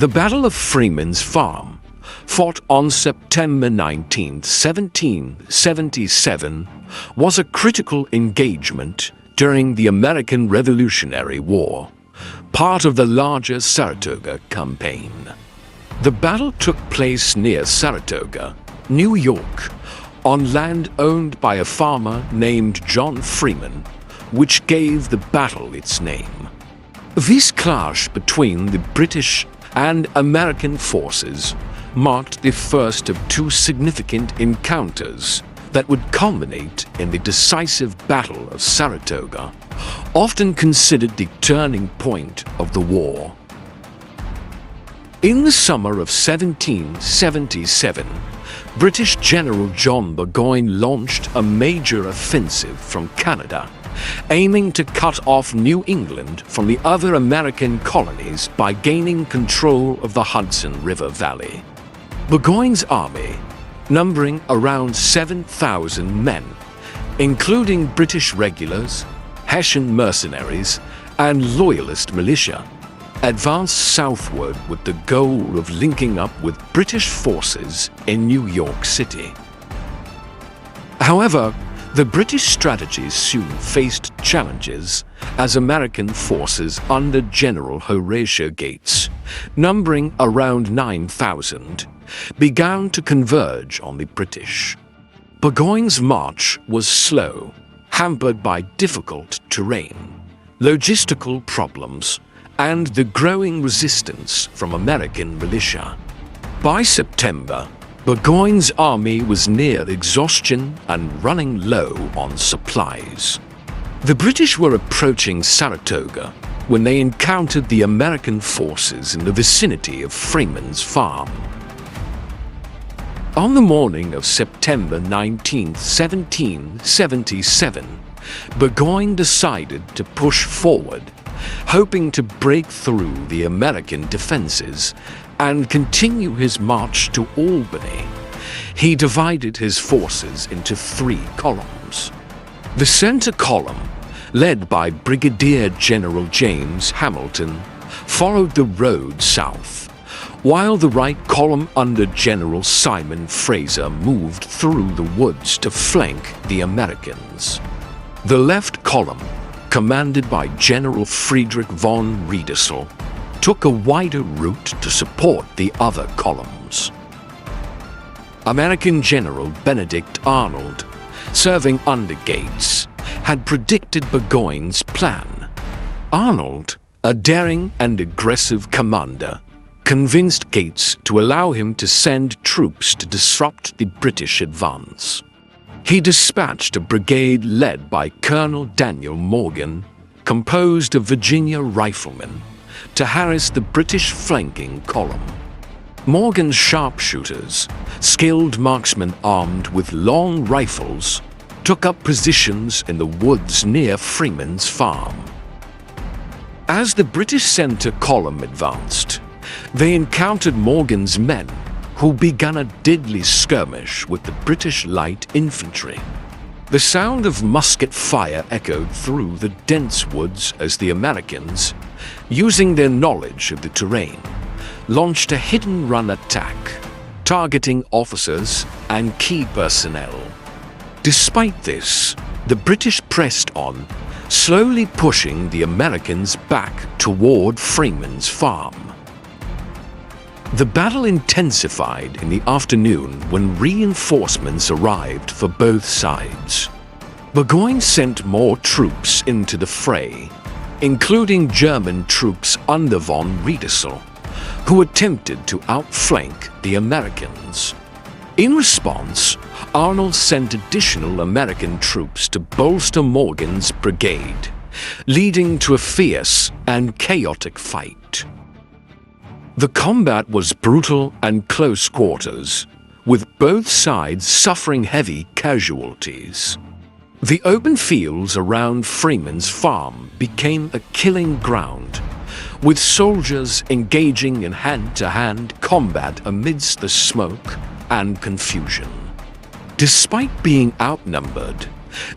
The Battle of Freeman's Farm, fought on September 19, 1777, was a critical engagement during the American Revolutionary War, part of the larger Saratoga campaign. The battle took place near Saratoga, New York, on land owned by a farmer named John Freeman, which gave the battle its name. This clash between the British and American forces marked the first of two significant encounters that would culminate in the decisive Battle of Saratoga, often considered the turning point of the war. In the summer of 1777, British General John Burgoyne launched a major offensive from Canada, aiming to cut off New England from the other American colonies by gaining control of the Hudson River Valley. Burgoyne's army, numbering around 7,000 men, including British regulars, Hessian mercenaries, and Loyalist militia, advanced southward with the goal of linking up with British forces in New York City. However, the British strategy soon faced challenges as American forces under General Horatio Gates, numbering around 9,000, began to converge on the British. Burgoyne's march was slow, hampered by difficult terrain, logistical problems, and the growing resistance from American militia. By September, Burgoyne's army was near exhaustion and running low on supplies. The British were approaching Saratoga when they encountered the American forces in the vicinity of Freeman's Farm. On the morning of September 19, 1777, Burgoyne decided to push forward, hoping to break through the American defenses and continue his march to Albany. He divided his forces into three columns. The center column, led by Brigadier General James Hamilton, followed the road south, while the right column under General Simon Fraser moved through the woods to flank the Americans. The left column, commanded by General Friedrich von Riedesel, took a wider route to support the other columns. American General Benedict Arnold, serving under Gates, had predicted Burgoyne's plan. Arnold, a daring and aggressive commander, convinced Gates to allow him to send troops to disrupt the British advance. He dispatched a brigade led by Colonel Daniel Morgan, composed of Virginia riflemen, to harass the British flanking column. Morgan's sharpshooters, skilled marksmen armed with long rifles, took up positions in the woods near Freeman's Farm. As the British center column advanced, they encountered Morgan's men, who began a deadly skirmish with the British light infantry. The sound of musket fire echoed through the dense woods as the Americans, using their knowledge of the terrain, launched a hit-and-run attack, targeting officers and key personnel. Despite this, the British pressed on, slowly pushing the Americans back toward Freeman's Farm. The battle intensified in the afternoon when reinforcements arrived for both sides. Burgoyne sent more troops into the fray, including German troops under von Riedesel, who attempted to outflank the Americans. In response, Arnold sent additional American troops to bolster Morgan's brigade, leading to a fierce and chaotic fight. The combat was brutal and close quarters, with both sides suffering heavy casualties. The open fields around Freeman's Farm became a killing ground, with soldiers engaging in hand-to-hand combat amidst the smoke and confusion. Despite being outnumbered,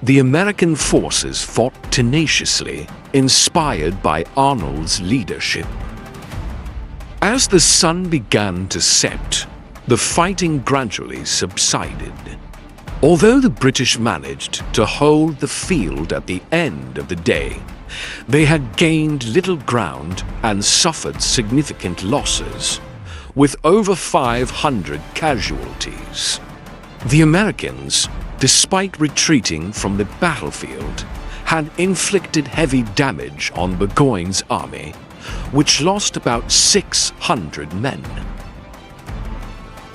the American forces fought tenaciously, inspired by Arnold's leadership. As the sun began to set, the fighting gradually subsided. Although the British managed to hold the field at the end of the day, they had gained little ground and suffered significant losses, with over 500 casualties. The Americans, despite retreating from the battlefield, had inflicted heavy damage on Burgoyne's army, which lost about 600 men.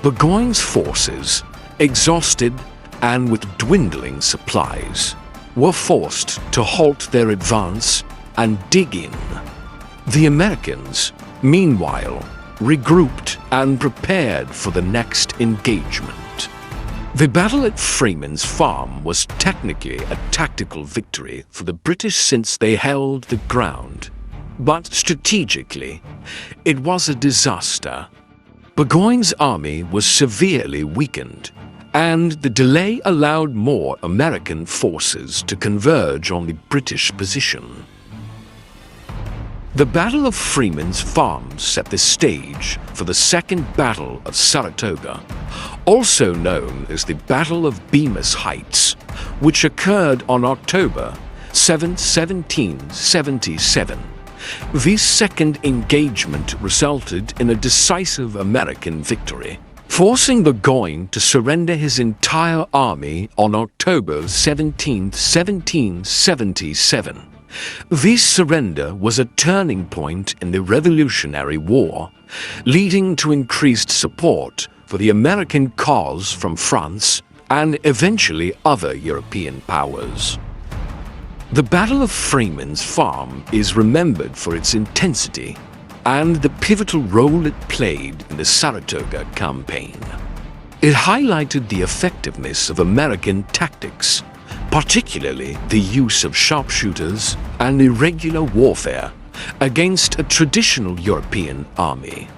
Burgoyne's forces, exhausted and with dwindling supplies, were forced to halt their advance and dig in. The Americans, meanwhile, regrouped and prepared for the next engagement. The battle at Freeman's Farm was technically a tactical victory for the British since they held the ground, but strategically, it was a disaster. Burgoyne's army was severely weakened, and the delay allowed more American forces to converge on the British position. The Battle of Freeman's Farm set the stage for the Second Battle of Saratoga, also known as the Battle of Bemis Heights, which occurred on October 7, 1777. This second engagement resulted in a decisive American victory, forcing Burgoyne to surrender his entire army on October 17, 1777. This surrender was a turning point in the Revolutionary War, leading to increased support for the American cause from France and eventually other European powers. The Battle of Freeman's Farm is remembered for its intensity and the pivotal role it played in the Saratoga campaign. It highlighted the effectiveness of American tactics, particularly the use of sharpshooters and irregular warfare against a traditional European army.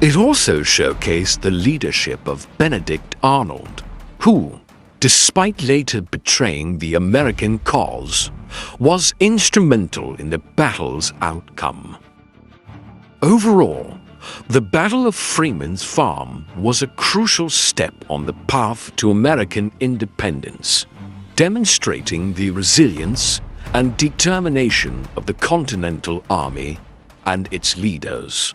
It also showcased the leadership of Benedict Arnold, who, despite later betraying the American cause, was instrumental in the battle's outcome. Overall, the Battle of Freeman's Farm was a crucial step on the path to American independence, demonstrating the resilience and determination of the Continental Army and its leaders.